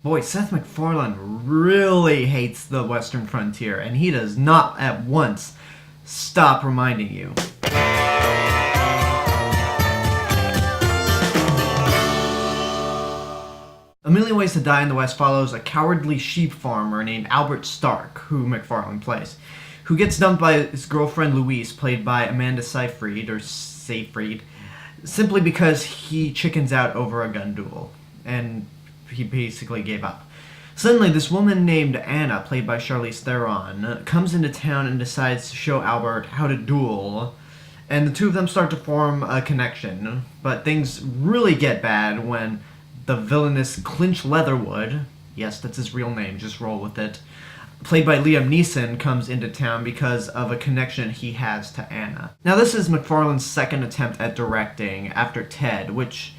Boy, Seth MacFarlane really hates the Western frontier, and he does not at once stop reminding you. A Million Ways to Die in the West follows a cowardly sheep farmer named Albert Stark, who MacFarlane plays, who gets dumped by his girlfriend Louise, played by Amanda Seyfried, simply because he chickens out over a gun duel, and he basically gave up. Suddenly, this woman named Anna, played by Charlize Theron, comes into town and decides to show Albert how to duel, and the two of them start to form a connection, but things really get bad when the villainous Clinch Leatherwood, yes, that's his real name, just roll with it, played by Liam Neeson, comes into town because of a connection he has to Anna. Now, this is MacFarlane's second attempt at directing after Ted, which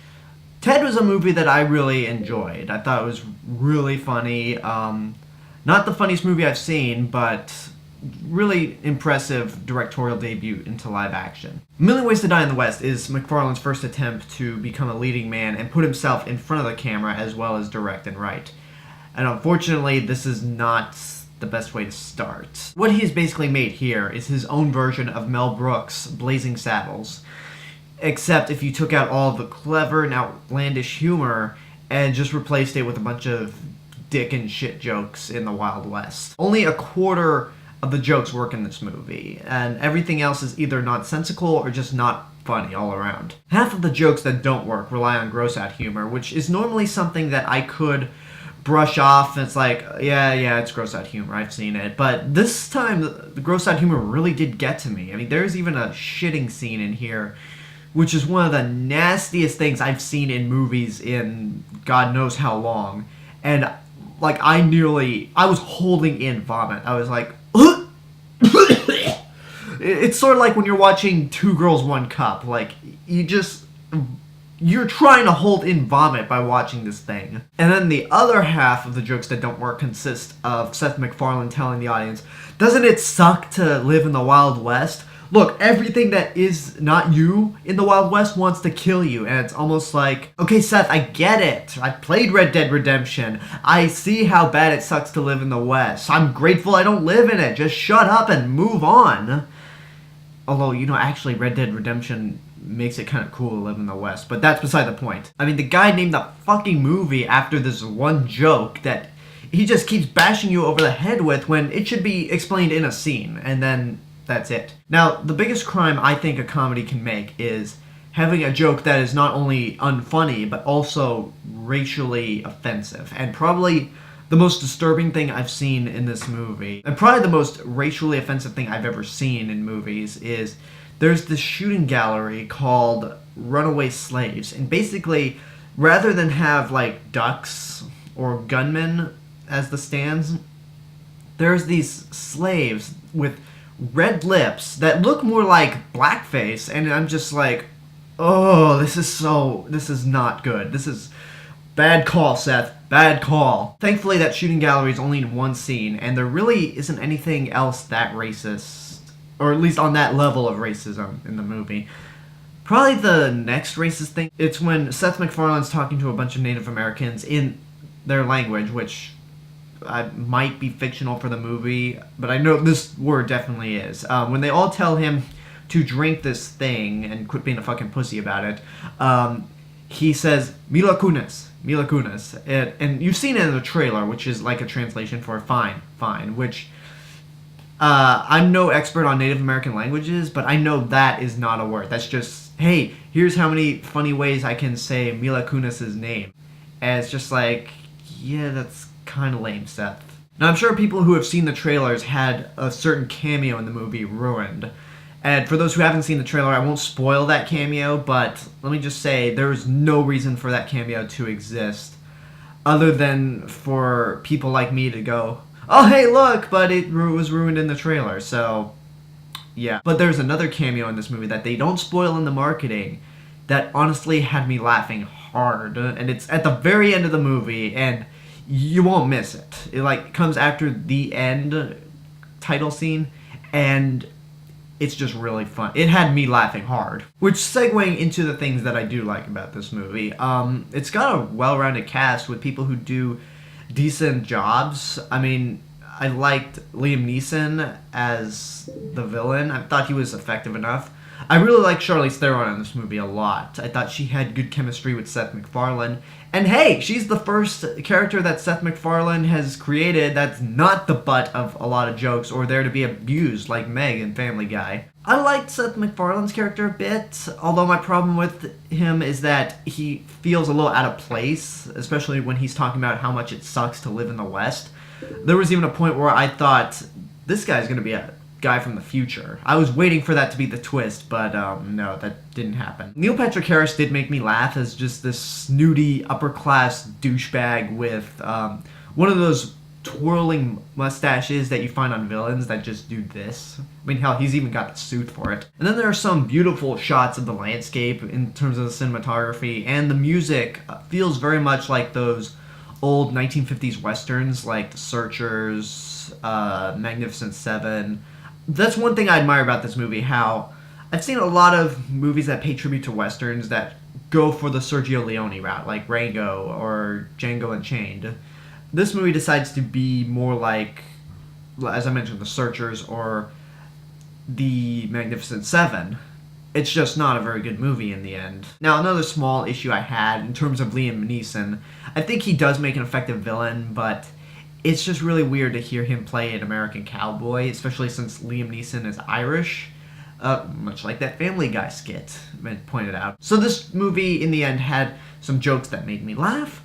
Ted was a movie that I really enjoyed. I thought it was really funny. Not the funniest movie I've seen, but really impressive directorial debut into live action. A Million Ways to Die in the West is MacFarlane's first attempt to become a leading man and put himself in front of the camera as well as direct and write. And unfortunately, this is not the best way to start. What he's basically made here is his own version of Mel Brooks' Blazing Saddles, except if you took out all of the clever and outlandish humor and just replaced it with a bunch of dick and shit jokes in the Wild West. Only a quarter of the jokes work in this movie, and everything else is either nonsensical or just not funny all around. Half of the jokes that don't work rely on gross-out humor, which is normally something that I could brush off, and it's like, yeah, it's gross-out humor, I've seen it. But this time, the gross-out humor really did get to me. I mean, there's even a shitting scene in here, which is one of the nastiest things I've seen in movies in God knows how long. And, like, I was holding in vomit. I was like, it's sort of like when you're watching Two Girls, One Cup. Like, you're trying to hold in vomit by watching this thing. And then the other half of the jokes that don't work consist of Seth MacFarlane telling the audience, doesn't it suck to live in the Wild West? Look, everything that is not you in the Wild West wants to kill you, and it's almost like, okay, Seth, I get it. I played Red Dead Redemption. I see how bad it sucks to live in the West. I'm grateful I don't live in it. Just shut up and move on. Although, actually, Red Dead Redemption makes it kind of cool to live in the West, but that's beside the point. I mean, the guy named the fucking movie after this one joke that he just keeps bashing you over the head with when it should be explained in a scene, and then that's it. Now, the biggest crime I think a comedy can make is having a joke that is not only unfunny, but also racially offensive. And probably the most disturbing thing I've seen in this movie, and probably the most racially offensive thing I've ever seen in movies, is there's this shooting gallery called Runaway Slaves. And basically, rather than have, like, ducks or gunmen as the stands, there's these slaves with red lips that look more like blackface, and I'm just like, oh, this is not good. This is bad call, Seth. Bad call. Thankfully, that shooting gallery is only in one scene, and there really isn't anything else that racist, or at least on that level of racism in the movie. Probably the next racist thing, it's when Seth MacFarlane's talking to a bunch of Native Americans in their language, which might be fictional for the movie, but I know this word definitely is. When they all tell him to drink this thing and quit being a fucking pussy about it, he says, Mila Kunis. And you've seen it in the trailer, which is like a translation for fine, which I'm no expert on Native American languages, but I know that is not a word. That's just, hey, here's how many funny ways I can say Mila Kunis' name. And it's just like, yeah, that's kind of lame, Seth. Now, I'm sure people who have seen the trailers had a certain cameo in the movie ruined. And for those who haven't seen the trailer, I won't spoil that cameo, but let me just say there's no reason for that cameo to exist other than for people like me to go, oh, hey, look, but it was ruined in the trailer, so yeah. But there's another cameo in this movie that they don't spoil in the marketing that honestly had me laughing hard, and it's at the very end of the movie, and you won't miss it. It comes after the end title scene, and it's just really fun. It had me laughing hard. Which, segueing into the things that I do like about this movie, it's got a well-rounded cast with people who do decent jobs. I mean, I liked Liam Neeson as the villain. I thought he was effective enough. I really like Charlize Theron in this movie a lot. I thought she had good chemistry with Seth MacFarlane. And hey, she's the first character that Seth MacFarlane has created that's not the butt of a lot of jokes or there to be abused like Meg in Family Guy. I liked Seth MacFarlane's character a bit, although my problem with him is that he feels a little out of place, especially when he's talking about how much it sucks to live in the West. There was even a point where I thought, this guy's going to be a guy from the future. I was waiting for that to be the twist, but no, that didn't happen. Neil Patrick Harris did make me laugh as just this snooty, upper-class douchebag with one of those twirling mustaches that you find on villains that just do this. I mean, hell, he's even got the suit for it. And then there are some beautiful shots of the landscape in terms of the cinematography, and the music feels very much like those old 1950s westerns like The Searchers, Magnificent Seven. That's one thing I admire about this movie, how I've seen a lot of movies that pay tribute to westerns that go for the Sergio Leone route, like Rango or Django Unchained. This movie decides to be more like, as I mentioned, The Searchers or The Magnificent Seven. It's just not a very good movie in the end. Now, another small issue I had in terms of Liam Neeson, I think he does make an effective villain, but it's just really weird to hear him play an American cowboy, especially since Liam Neeson is Irish, much like that Family Guy skit pointed out. So this movie, in the end, had some jokes that made me laugh,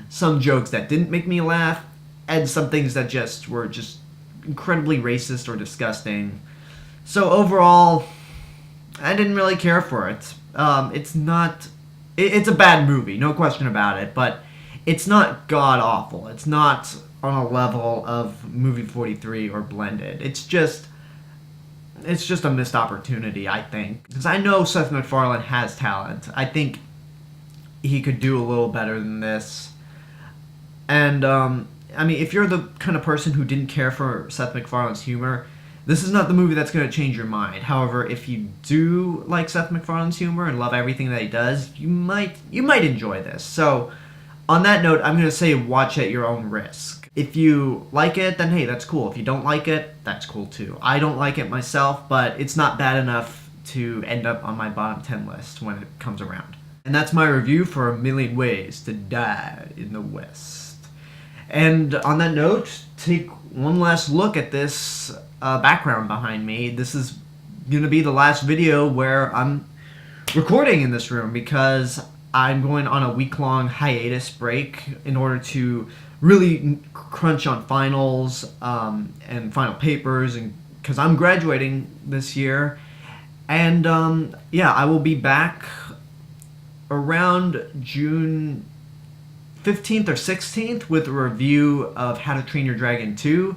some jokes that didn't make me laugh, and some things that just were just incredibly racist or disgusting. So overall, I didn't really care for it. It's a bad movie, no question about it, but it's not god-awful. It's not on a level of Movie 43 or Blended. It's just a missed opportunity, I think. Because I know Seth MacFarlane has talent. I think he could do a little better than this. And, I mean, if you're the kind of person who didn't care for Seth MacFarlane's humor, this is not the movie that's going to change your mind. However, if you do like Seth MacFarlane's humor and love everything that he does, you might enjoy this. So, on that note, I'm going to say watch at your own risk. If you like it, then hey, that's cool. If you don't like it, that's cool too. I don't like it myself, but it's not bad enough to end up on my bottom 10 list when it comes around. And that's my review for A Million Ways to Die in the West. And on that note, take one last look at this background behind me. This is going to be the last video where I'm recording in this room because I'm going on a week-long hiatus break in order to really crunch on finals and final papers, and because I'm graduating this year. And yeah, I will be back around June 15th or 16th with a review of How to Train Your Dragon 2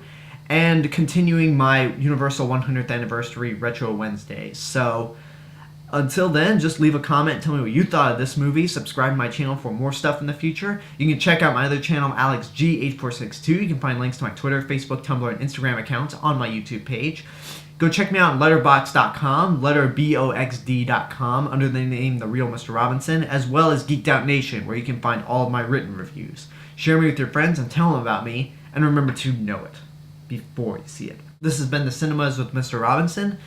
and continuing my Universal 100th Anniversary Retro Wednesdays. So until then, just leave a comment and tell me what you thought of this movie. Subscribe to my channel for more stuff in the future. You can check out my other channel, AlexG8462. You can find links to my Twitter, Facebook, Tumblr, and Instagram accounts on my YouTube page. Go check me out on letterboxd.com, letterboxd.com, under the name The Real Mr. Robinson, as well as Geeked Out Nation, where you can find all of my written reviews. Share me with your friends and tell them about me, and remember to know it before you see it. This has been The Cinemas with Mr. Robinson,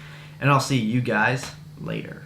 and I'll see you guys later.